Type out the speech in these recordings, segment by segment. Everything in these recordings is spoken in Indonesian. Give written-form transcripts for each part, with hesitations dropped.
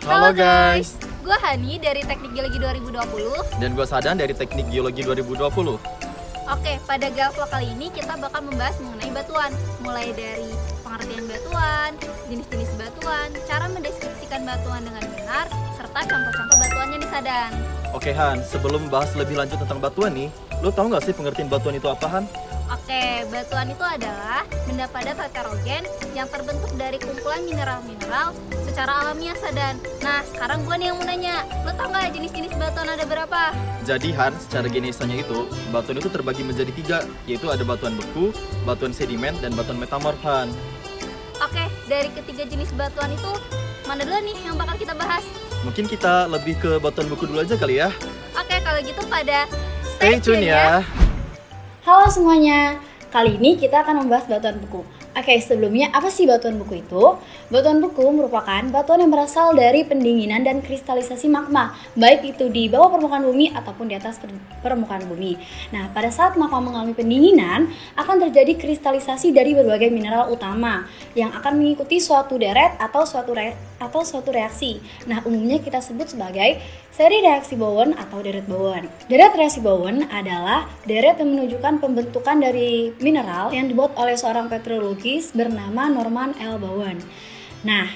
Halo guys, gue Hani dari Teknik Geologi 2020. dan gue Sadan dari Teknik Geologi 2020. Oke, pada Galvlog kali ini kita bakal membahas mengenai batuan. Mulai dari pengertian batuan, jenis-jenis batuan, cara mendeskripsikan batuan dengan benar, serta contoh-contoh batuannya nih Sadan. Oke Han, sebelum bahas lebih lanjut tentang batuan nih, lo tau gak sih pengertian batuan itu apa Han? Oke, batuan itu adalah benda padat heterogen yang terbentuk dari kumpulan mineral-mineral secara alamiah Sadan. Nah, sekarang gue nih yang mau nanya, lo tau gak jenis-jenis batuan ada berapa? Jadi Han, secara jenisnya itu, batuan itu terbagi menjadi 3, yaitu ada batuan beku, batuan sedimen, dan batuan metamorf Han. Oke, dari ketiga jenis batuan itu, mana dulu nih yang bakal kita bahas? Mungkin kita lebih ke batuan beku dulu aja kali ya. Oke, kalau gitu pada Stay tune ya. Halo semuanya, kali ini kita akan membahas batuan beku. Oke, sebelumnya apa sih batuan beku itu? Batuan beku merupakan batuan yang berasal dari pendinginan dan kristalisasi magma, baik itu di bawah permukaan bumi ataupun di atas permukaan bumi. Nah, pada saat magma mengalami pendinginan, akan terjadi kristalisasi dari berbagai mineral utama yang akan mengikuti suatu deret atau suatu reaksi. Nah, umumnya kita sebut sebagai seri reaksi Bowen atau deret Bowen. Deret reaksi Bowen adalah deret yang menunjukkan pembentukan dari mineral yang dibuat oleh seorang petrologis bernama Norman L. Bowen. Nah,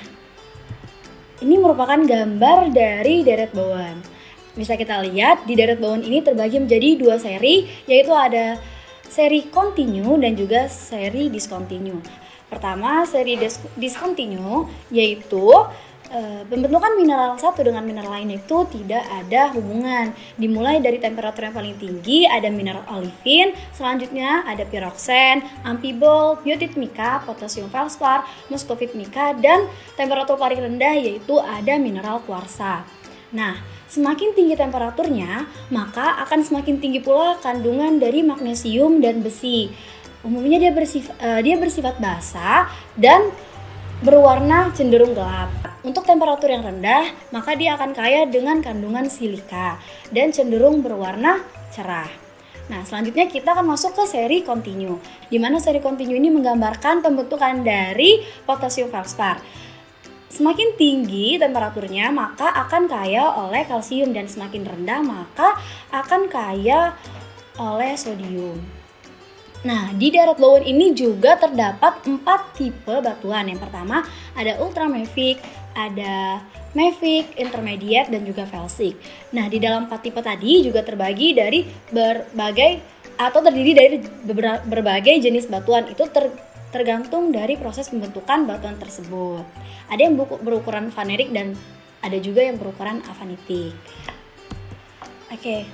ini merupakan gambar dari deret Bowen. Bisa kita lihat di deret Bowen ini terbagi menjadi 2 seri, yaitu ada seri kontinu dan juga seri diskontinu. Pertama, seri diskontinu yaitu pembentukan mineral satu dengan mineral lain itu tidak ada hubungan. Dimulai dari temperatur yang paling tinggi ada mineral olivin, selanjutnya ada piroksen, amphibol, biotit mika, potasium felspar, muscovite mika, dan temperatur paling rendah yaitu ada mineral kuarsa. Nah, semakin tinggi temperaturnya, maka akan semakin tinggi pula kandungan dari magnesium dan besi. Umumnya dia bersifat basa dan berwarna cenderung gelap. Untuk temperatur yang rendah, maka dia akan kaya dengan kandungan silika dan cenderung berwarna cerah. Nah, selanjutnya kita akan masuk ke seri kontinu, di mana seri kontinu ini menggambarkan pembentukan dari potasium felspar. Semakin tinggi temperaturnya, maka akan kaya oleh kalsium, dan semakin rendah maka akan kaya oleh sodium. Nah, di deret Bowen ini juga terdapat 4 tipe batuan. Yang pertama ada ultramafic, ada mafic, intermediate, dan juga felsic. Nah, di dalam 4 tipe tadi juga terbagi dari terdiri dari berbagai jenis batuan. Itu tergantung dari proses pembentukan batuan tersebut. Ada yang berukuran vanerik dan ada juga yang berukuran avanitik. Oke.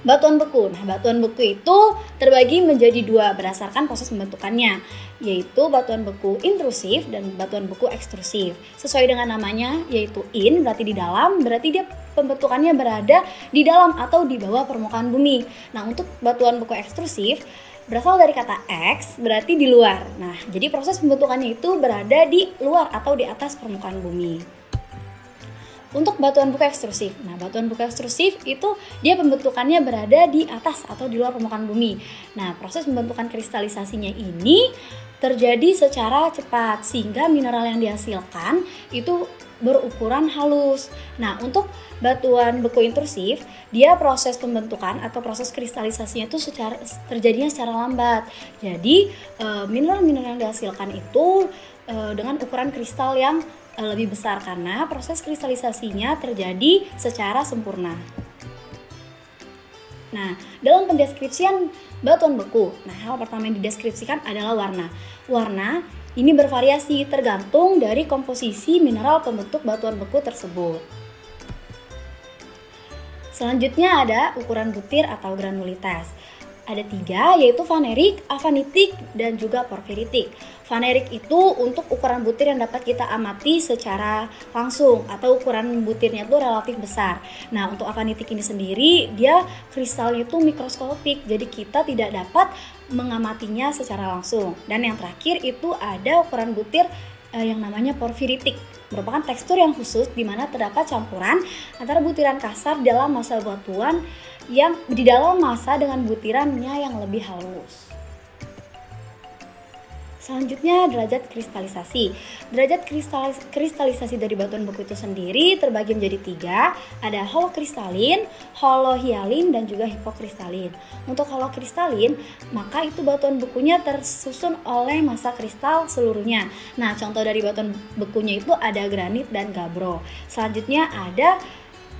Batuan beku. Nah, batuan beku itu terbagi menjadi 2 berdasarkan proses pembentukannya, yaitu batuan beku intrusif dan batuan beku ekstrusif. Sesuai dengan namanya, yaitu in berarti di dalam, berarti dia pembentukannya berada di dalam atau di bawah permukaan bumi. Nah, untuk batuan beku ekstrusif berasal dari kata X, berarti di luar. Nah, jadi proses pembentukannya itu berada di luar atau di atas permukaan bumi. Untuk batuan beku ekstrusif. Nah, batuan beku ekstrusif itu dia pembentukannya berada di atas atau di luar permukaan bumi. Nah, proses pembentukan kristalisasinya ini terjadi secara cepat sehingga mineral yang dihasilkan itu berukuran halus. Nah, untuk batuan beku intrusif, dia proses pembentukan atau proses kristalisasinya itu terjadinya secara lambat. Jadi, mineral-mineral yang dihasilkan itu dengan ukuran kristal yang lebih besar karena proses kristalisasinya terjadi secara sempurna. Nah, dalam pendeskripsian batuan beku, hal pertama yang dideskripsikan adalah warna. Warna ini bervariasi tergantung dari komposisi mineral pembentuk batuan beku tersebut. Selanjutnya ada ukuran butir atau granulitas. Ada 3, yaitu vanerik, avanitik, dan juga porfiritik. Vanerik itu untuk ukuran butir yang dapat kita amati secara langsung atau ukuran butirnya itu relatif besar. Nah, untuk avanitik ini sendiri dia kristalnya itu mikroskopik, jadi kita tidak dapat mengamatinya secara langsung. Dan yang terakhir itu ada ukuran butir yang namanya porfiritik, merupakan tekstur yang khusus di mana terdapat campuran antara butiran kasar dalam massa batuan yang di dalam massa dengan butirannya yang lebih halus. Selanjutnya derajat kristalisasi. Derajat kristalisasi dari batuan beku itu sendiri terbagi menjadi 3. Ada holokristalin, holohialin, dan juga hipokristalin. Untuk holokristalin, maka itu batuan bekunya tersusun oleh massa kristal seluruhnya. Nah, contoh dari batuan bekunya itu ada granit dan gabbro. Selanjutnya ada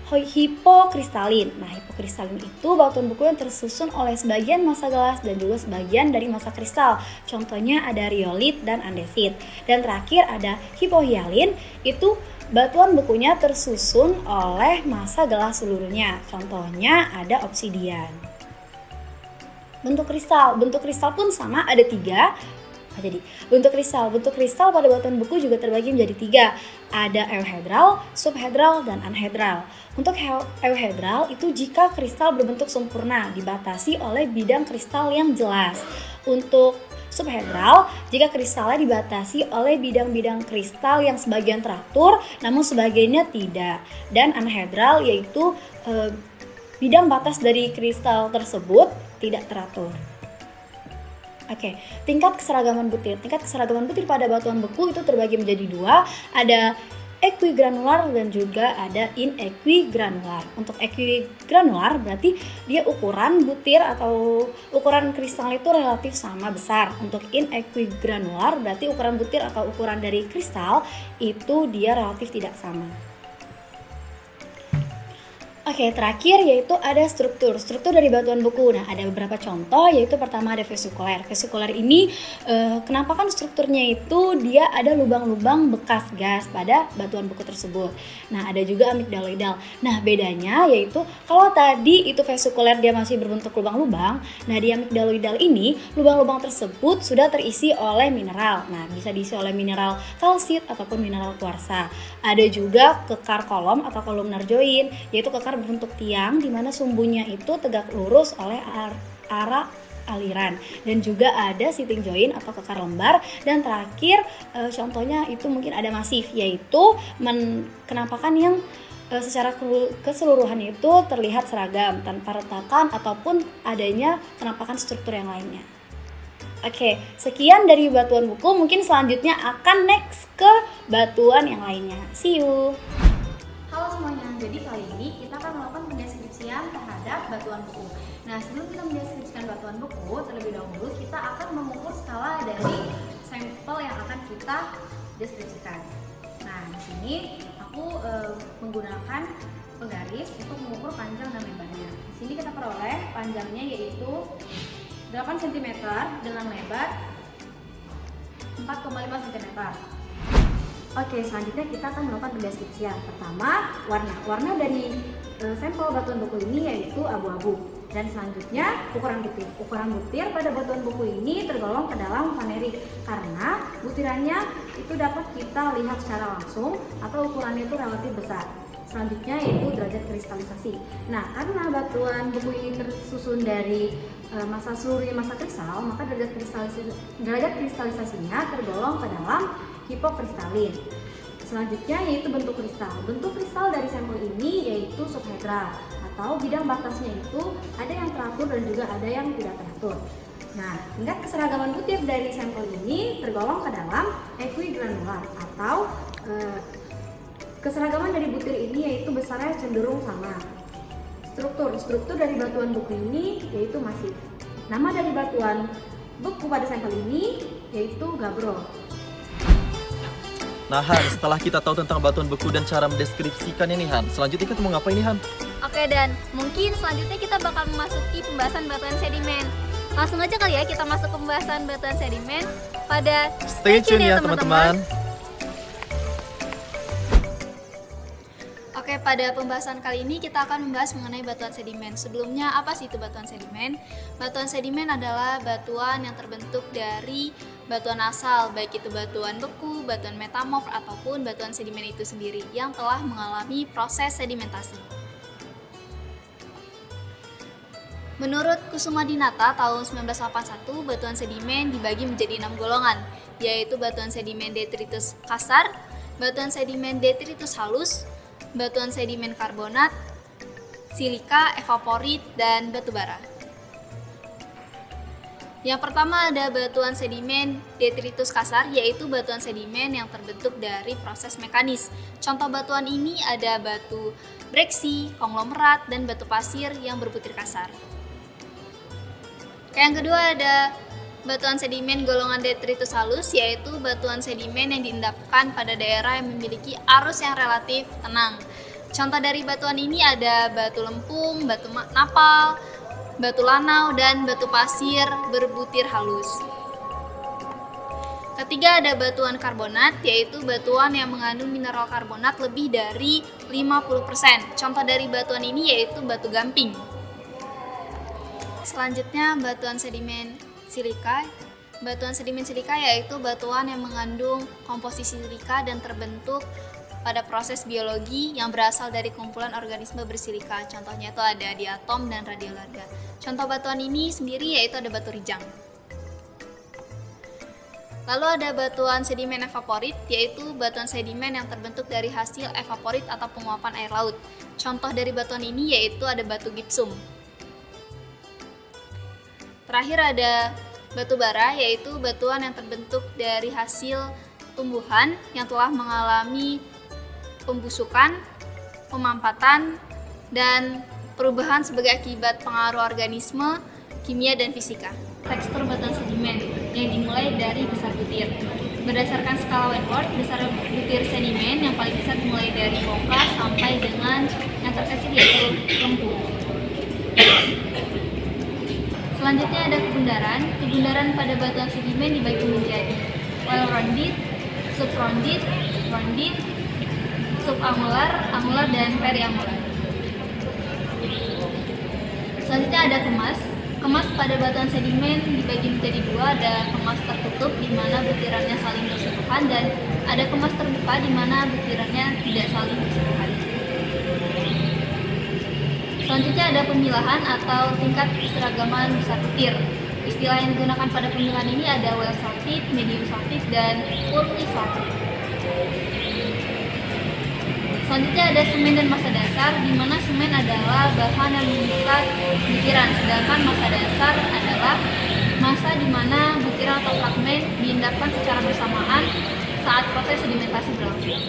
hipokristalin. Nah, hipokristalin itu batuan beku yang tersusun oleh sebagian massa gelas dan juga sebagian dari massa kristal. Contohnya ada riolit dan andesit. Dan terakhir ada hipohialin, itu batuan bekunya tersusun oleh massa gelas seluruhnya. Contohnya ada obsidian. Bentuk kristal pun sama, ada 3. Jadi bentuk kristal pada batuan beku juga terbagi menjadi 3. Ada euhedral, subhedral, dan anhedral. Untuk euhedral itu jika kristal berbentuk sempurna dibatasi oleh bidang kristal yang jelas. Untuk subhedral jika kristalnya dibatasi oleh bidang-bidang kristal yang sebagian teratur namun sebagiannya tidak. Dan anhedral yaitu bidang batas dari kristal tersebut tidak teratur. Oke, tingkat keseragaman butir. Tingkat keseragaman butir pada batuan beku itu terbagi menjadi 2. Ada equigranular dan juga ada inequigranular. Untuk equigranular berarti dia ukuran butir atau ukuran kristal itu relatif sama besar. Untuk inequigranular berarti ukuran butir atau ukuran dari kristal itu dia relatif tidak sama. Oke, terakhir yaitu ada struktur dari batuan beku. Nah, ada beberapa contoh, yaitu pertama ada vesikuler. Vesikuler ini kenapa kan strukturnya itu dia ada lubang-lubang bekas gas pada batuan beku tersebut. Nah, ada juga amigdaloidal. Nah, bedanya yaitu kalau tadi itu vesikuler dia masih berbentuk lubang-lubang, nah di amigdaloidal ini lubang-lubang tersebut sudah terisi oleh mineral. Nah, bisa diisi oleh mineral kalsit ataupun mineral kuarsa. Ada juga kekar kolom atau kolumnar join, yaitu kekar berbentuk tiang di mana sumbunya itu tegak lurus oleh arah aliran, dan juga ada sitting joint atau kekar lembar. Dan terakhir contohnya itu mungkin ada masif, yaitu kenampakan yang secara keseluruhan itu terlihat seragam tanpa retakan ataupun adanya penampakan struktur yang lainnya. Oke, sekian dari batuan buku. Mungkin selanjutnya akan next ke batuan yang lainnya. See you. Halo semuanya, jadi kali ini kita akan melakukan pendeskripsian terhadap batuan beku. Nah, sebelum kita mendeskripsikan batuan beku, terlebih dahulu kita akan mengukur skala dari sampel yang akan kita deskripsikan. Nah, di sini aku menggunakan penggaris untuk mengukur panjang dan lebarnya. Di sini kita peroleh panjangnya yaitu 8 cm dengan lebar 4,5 cm. Oke, selanjutnya kita akan melakukan pendeskripsian. Pertama, warna dari sampel batuan beku ini yaitu abu-abu. Dan selanjutnya ukuran butir. Ukuran butir pada batuan beku ini tergolong ke dalam vanerik karena butirannya itu dapat kita lihat secara langsung atau ukurannya itu relatif besar. Selanjutnya yaitu derajat kristalisasi. Nah, karena batuan beku ini tersusun dari seluruhnya massa kristal, maka derajat kristalisasinya tergolong ke dalam hipokristalin. Selanjutnya yaitu bentuk kristal. Bentuk kristal dari sampel ini yaitu subhedral atau bidang batasnya itu ada yang teratur dan juga ada yang tidak teratur. Nah, tingkat keseragaman butir dari sampel ini tergolong ke dalam equigranular atau keseragaman dari butir ini yaitu besarnya cenderung sama. Struktur dari batuan beku ini yaitu masif. Nama dari batuan beku pada sampel ini yaitu gabbro. Nah Han, setelah kita tahu tentang batuan beku dan cara mendeskripsikannya nih Han, selanjutnya kita mau ngapain nih Han? Oke, dan mungkin selanjutnya kita bakal memasuki pembahasan batuan sedimen. Langsung aja kali ya kita masuk ke pembahasan batuan sedimen pada Stay tune ya teman-teman. Oke, pada pembahasan kali ini kita akan membahas mengenai batuan sedimen. Sebelumnya, apa sih itu batuan sedimen? Batuan sedimen adalah batuan yang terbentuk dari batuan asal, baik itu batuan beku, batuan metamorf, ataupun batuan sedimen itu sendiri yang telah mengalami proses sedimentasi. Menurut Kusumadinata tahun 1981, batuan sedimen dibagi menjadi 6 golongan, yaitu batuan sedimen detritus kasar, batuan sedimen detritus halus, batuan sedimen karbonat, silika, evaporit, dan batu bara. Yang pertama ada batuan sedimen detritus kasar, yaitu batuan sedimen yang terbentuk dari proses mekanis. Contoh batuan ini ada batu breksi, konglomerat, dan batu pasir yang berbutir kasar. Yang kedua ada batuan sedimen golongan detritus halus, yaitu batuan sedimen yang diendapkan pada daerah yang memiliki arus yang relatif tenang. Contoh dari batuan ini ada batu lempung, batu napal, batu lanau, dan batu pasir berbutir halus. Ketiga ada batuan karbonat, yaitu batuan yang mengandung mineral karbonat lebih dari 50%. Contoh dari batuan ini yaitu batu gamping. Selanjutnya batuan sedimen silika. Batuan sedimen silika yaitu batuan yang mengandung komposisi silika dan terbentuk pada proses biologi yang berasal dari kumpulan organisme bersilika. Contohnya itu ada diatom dan radiolarga. Contoh batuan ini sendiri yaitu ada batu rijang. Lalu ada batuan sedimen evaporit, yaitu batuan sedimen yang terbentuk dari hasil evaporit atau penguapan air laut. Contoh dari batuan ini yaitu ada batu gipsum. Terakhir ada batu bara, yaitu batuan yang terbentuk dari hasil tumbuhan yang telah mengalami pembusukan, pemampatan, dan perubahan sebagai akibat pengaruh organisme, kimia, dan fisika. Tekstur batuan sedimen yang dimulai dari besar butir. Berdasarkan skala Wentworth, besar butir sedimen yang paling besar dimulai dari bongka sampai dengan yang terkecil yaitu lembu. Selanjutnya ada kebundaran. Kebundaran pada batuan sedimen dibagi menjadi well-rounded, sub-rounded, rounded, subangular, angular, dan periangular. Selanjutnya ada kemas. Kemas pada batuan sedimen dibagi menjadi dua, ada kemas tertutup di mana butirannya saling bersentuhan dan ada kemas terbuka di mana butirannya tidak saling bersentuhan. Selanjutnya ada pemilahan atau tingkat keseragaman besar butir. Istilah yang digunakan pada pemilahan ini ada well sorted, medium sorted, dan poorly sorted. Selanjutnya ada semen dan massa dasar, di mana semen adalah bahan yang mengikat butiran, sedangkan massa dasar adalah massa di mana butiran atau fragmen diendapkan secara bersamaan saat proses sedimentasi berlangsung.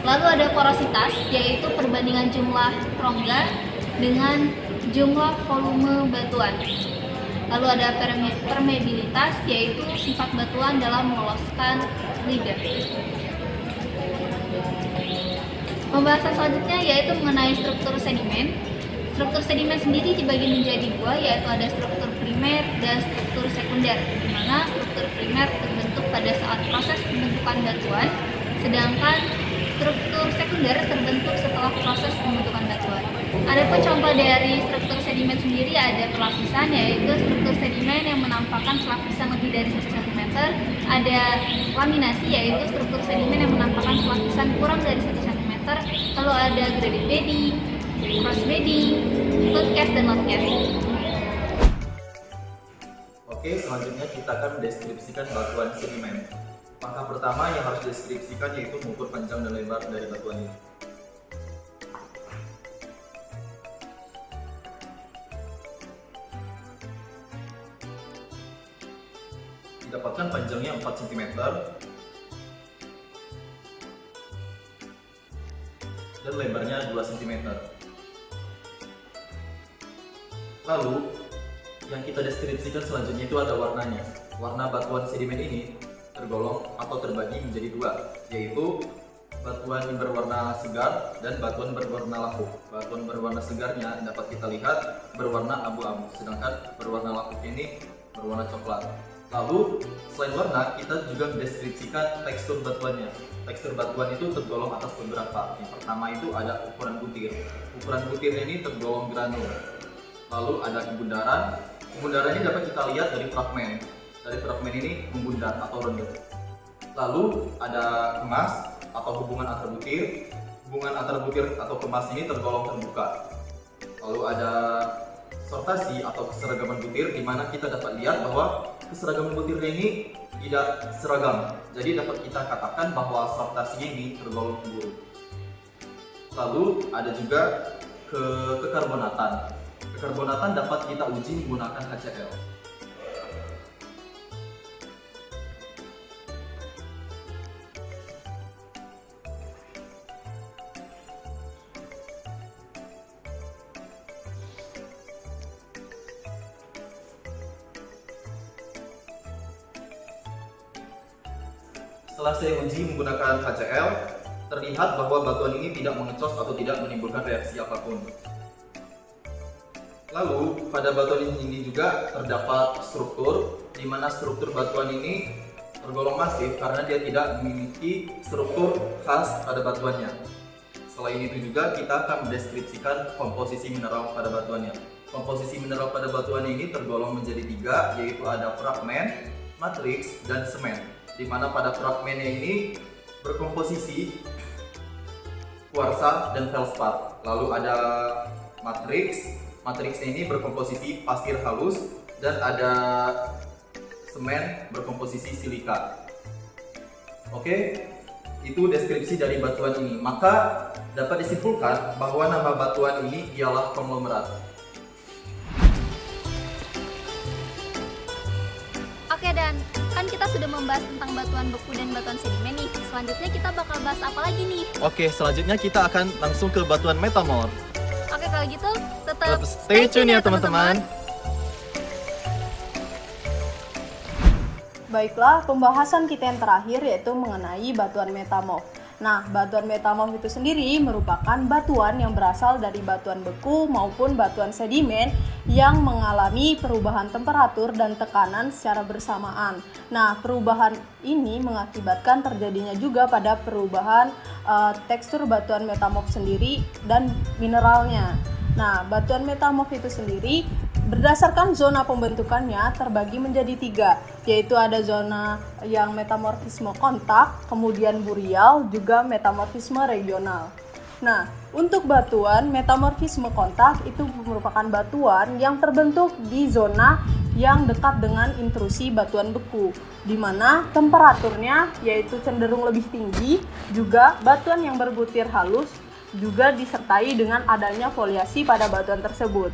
Lalu ada porositas, yaitu perbandingan jumlah rongga dengan jumlah volume batuan. Lalu ada permeabilitas, yaitu sifat batuan dalam meloloskan fluida. Pembahasan selanjutnya yaitu mengenai struktur sedimen. Struktur sedimen sendiri dibagi menjadi dua, yaitu ada struktur primer dan struktur sekunder, di mana struktur primer terbentuk pada saat proses pembentukan batuan, sedangkan struktur sekunder terbentuk setelah proses pembentukan batuan. Adapun contoh dari struktur sedimen sendiri ada pelapisan, yaitu struktur sedimen yang menampakkan pelapisan lebih dari 1 cm. Ada laminasi, yaitu struktur sedimen yang menampakkan pelapisan kurang dari 1 cm. Lalu ada graded bedding, cross bedding, flood cast, dan load cast. Oke, selanjutnya kita akan mendeskripsikan batuan sedimen. Langkah pertama yang harus dideskripsikan yaitu mengukur panjang dan lebar dari batuan ini. Didapatkan panjangnya 4 cm dan lebarnya 2 cm. Lalu yang kita deskripsikan selanjutnya itu ada warnanya. Warna batuan sedimen ini tergolong atau terbagi menjadi dua, yaitu batuan yang berwarna segar dan batuan berwarna lapuk. Batuan berwarna segarnya dapat kita lihat berwarna abu-abu, sedangkan berwarna lapuknya ini berwarna coklat. Lalu selain warna, kita juga mendeskripsikan tekstur batuannya. Tekstur batuan itu tergolong atas beberapa. Yang pertama itu ada ukuran butir. Ukuran butirnya ini tergolong granul. Lalu ada kebundaran. Kebundaran ini dapat kita lihat dari fragmen. Dari fragmen ini membundar atau ronde. Lalu ada kemas atau hubungan antar butir. Hubungan antar butir atau kemas ini tergolong terbuka. Lalu ada sortasi atau keseragaman butir, di mana kita dapat lihat bahwa keseragaman butirnya ini tidak seragam. Jadi dapat kita katakan bahwa sortasinya ini tergolong buruk. Lalu ada juga kekarbonatan. Kekarbonatan dapat kita uji menggunakan HCl. Setelah saya uji menggunakan HCl, terlihat bahwa batuan ini tidak mengecos atau tidak menimbulkan reaksi apapun. Lalu, pada batuan ini juga terdapat struktur, di mana struktur batuan ini tergolong masif karena dia tidak memiliki struktur khas pada batuannya. Selain itu juga kita akan mendeskripsikan komposisi mineral pada batuannya. Komposisi mineral pada batuan ini tergolong menjadi 3, yaitu ada fragmen, matriks, dan semen. Di mana pada fragmennya ini berkomposisi kuarsa dan feldspat. Lalu ada matriksnya ini berkomposisi pasir halus, dan ada semen berkomposisi silika. Oke, itu deskripsi dari batuan ini. Maka dapat disimpulkan bahwa nama batuan ini ialah konglomerat. Oke Dan, kan kita sudah membahas tentang batuan beku dan batuan sedimen nih. Selanjutnya kita bakal bahas apa lagi nih? Oke, selanjutnya kita akan langsung ke batuan metamorf. Oke, kalau gitu tetap Stay tune ya teman-teman. Baiklah, pembahasan kita yang terakhir yaitu mengenai batuan metamorf. Nah, batuan metamorf itu sendiri merupakan batuan yang berasal dari batuan beku maupun batuan sedimen yang mengalami perubahan temperatur dan tekanan secara bersamaan. Nah, perubahan ini mengakibatkan terjadinya juga pada perubahan tekstur batuan metamorf sendiri dan mineralnya. Nah, batuan metamorf itu sendiri berdasarkan zona pembentukannya terbagi menjadi 3, yaitu ada zona yang metamorfisme kontak, kemudian burial, juga metamorfisme regional. Nah, untuk batuan metamorfisme kontak itu merupakan batuan yang terbentuk di zona yang dekat dengan intrusi batuan beku, di mana temperaturnya yaitu cenderung lebih tinggi, juga batuan yang berbutir halus juga disertai dengan adanya foliasi pada batuan tersebut.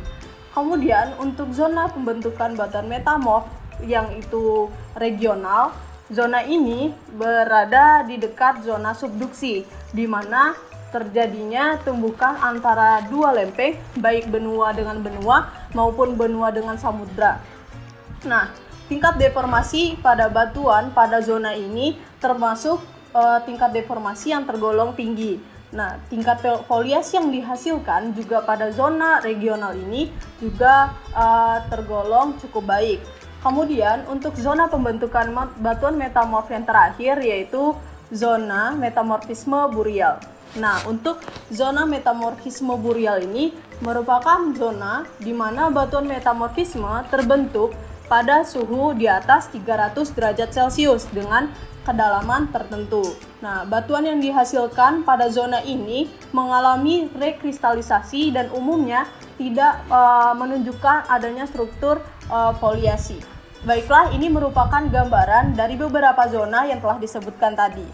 Kemudian untuk zona pembentukan batuan metamorf yang itu regional, zona ini berada di dekat zona subduksi, di mana terjadinya tumbukan antara dua lempeng, baik benua dengan benua maupun benua dengan samudra. Nah, tingkat deformasi pada batuan pada zona ini termasuk tingkat deformasi yang tergolong tinggi. Nah, tingkat foliasi yang dihasilkan juga pada zona regional ini juga tergolong cukup baik. Kemudian untuk zona pembentukan batuan metamorf yang terakhir yaitu zona metamorfisme burial. Nah, untuk zona metamorfisme burial ini merupakan zona di mana batuan metamorfisme terbentuk pada suhu di atas 300 derajat Celcius dengan kedalaman tertentu. Nah, batuan yang dihasilkan pada zona ini mengalami rekristalisasi dan umumnya tidak menunjukkan adanya struktur foliasi. Baiklah, ini merupakan gambaran dari beberapa zona yang telah disebutkan tadi.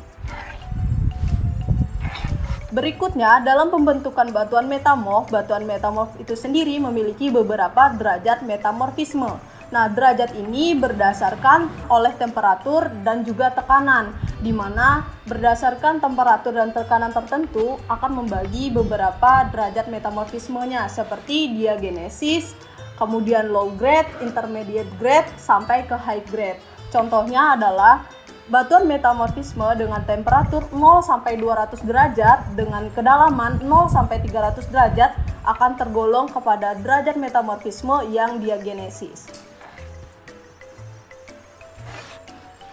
Berikutnya, dalam pembentukan batuan metamorf itu sendiri memiliki beberapa derajat metamorfisme. Nah, derajat ini berdasarkan oleh temperatur dan juga tekanan, di mana berdasarkan temperatur dan tekanan tertentu akan membagi beberapa derajat metamorfismenya seperti diagenesis, kemudian low grade, intermediate grade, sampai ke high grade. Contohnya adalah batuan metamorfisme dengan temperatur 0 sampai 200 derajat dengan kedalaman 0 sampai 300 derajat akan tergolong kepada derajat metamorfisme yang diagenesis.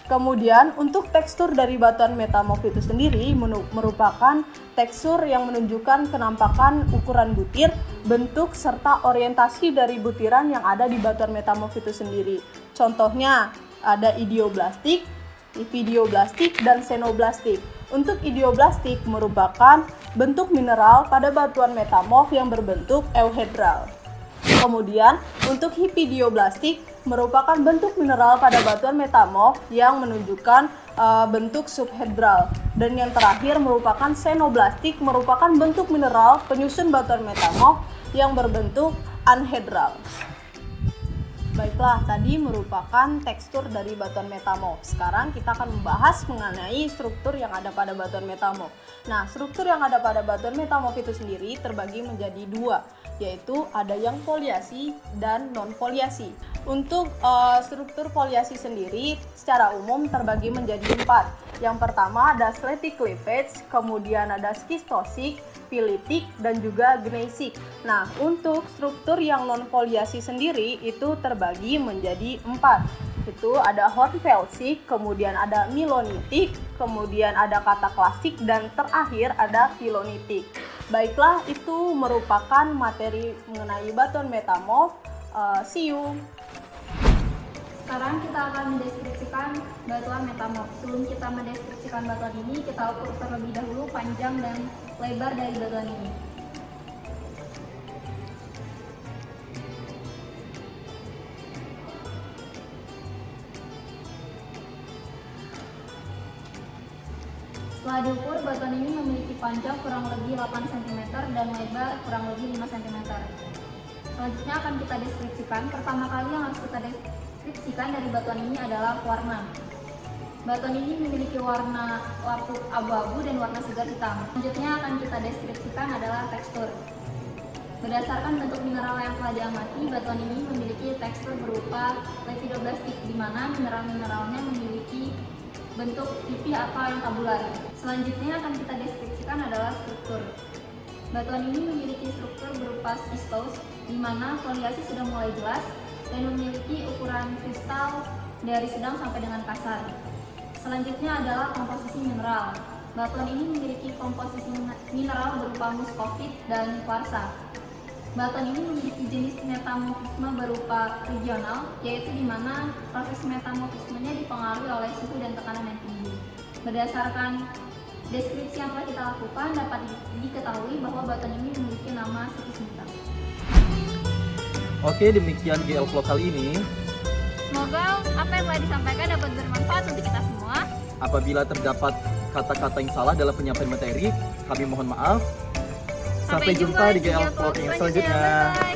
Kemudian untuk tekstur dari batuan metamorf itu sendiri merupakan tekstur yang menunjukkan kenampakan ukuran butir, bentuk, serta orientasi dari butiran yang ada di batuan metamorf itu sendiri. Contohnya ada idioblastik, ipidioblastik, dan xenoblastik. Untuk idioblastik merupakan bentuk mineral pada batuan metamorf yang berbentuk euhedral. Kemudian untuk hipidioblastik merupakan bentuk mineral pada batuan metamorf yang menunjukkan bentuk subhedral. Dan yang terakhir merupakan xenoblastik, merupakan bentuk mineral penyusun batuan metamorf yang berbentuk anhedral. Baiklah, tadi merupakan tekstur dari batuan metamorf. Sekarang kita akan membahas mengenai struktur yang ada pada batuan metamorf. Nah, struktur yang ada pada batuan metamorf itu sendiri terbagi menjadi dua, yaitu ada yang foliasi dan non-foliasi. Untuk struktur foliasi sendiri secara umum terbagi menjadi 4. Yang pertama ada slatic cleavage, kemudian ada schistosik, pilitik, dan juga gneissic. Nah, untuk struktur yang non-foliasi sendiri itu terbagi menjadi 4. Itu ada hornfelsik, kemudian ada milonitik, kemudian ada kataklasik, dan terakhir ada filonitik. Baiklah, itu merupakan materi mengenai batuan metamorf. See you! Sekarang kita akan mendeskripsikan batuan metamorf. Sebelum kita mendeskripsikan batuan ini, kita ukur terlebih dahulu panjang dan lebar dari batuan ini. Setelah diukur, batuan ini memiliki panjang kurang lebih 8 cm dan lebar kurang lebih 5 cm. Selanjutnya akan kita deskripsikan. Pertama kali yang harus kita deskripsikan dari batuan ini adalah warna. Batuan ini memiliki warna lapuk abu-abu dan warna segar hitam. Selanjutnya akan kita deskripsikan adalah tekstur. Berdasarkan bentuk mineral yang telah diamati, batuan ini memiliki tekstur berupa lepidoblastik, di mana mineral-mineralnya memiliki bentuk pipih atau yang tabular. Selanjutnya akan kita deskripsikan adalah struktur. Batuan ini memiliki struktur berupa skistos, di mana foliasi sudah mulai jelas dan memiliki ukuran kristal dari sedang sampai dengan kasar. Selanjutnya adalah komposisi mineral. Batuan ini memiliki komposisi mineral berupa muskovit dan kuarsa. Batuan ini memiliki jenis metamorfisme berupa regional, yaitu di mana proses metamorfismenya dipengaruhi oleh suhu dan tekanan yang tinggi. Berdasarkan deskripsi yang telah kita lakukan, dapat diketahui bahwa batuan ini memiliki nama situsmita. Oke, demikian GL Vlog kali ini. Semoga apa yang telah disampaikan dapat bermanfaat untuk kita semua. Apabila terdapat kata-kata yang salah dalam penyampaian materi, kami mohon maaf. Sampai jumpa di GL Vlog yang selanjutnya. Bye-bye.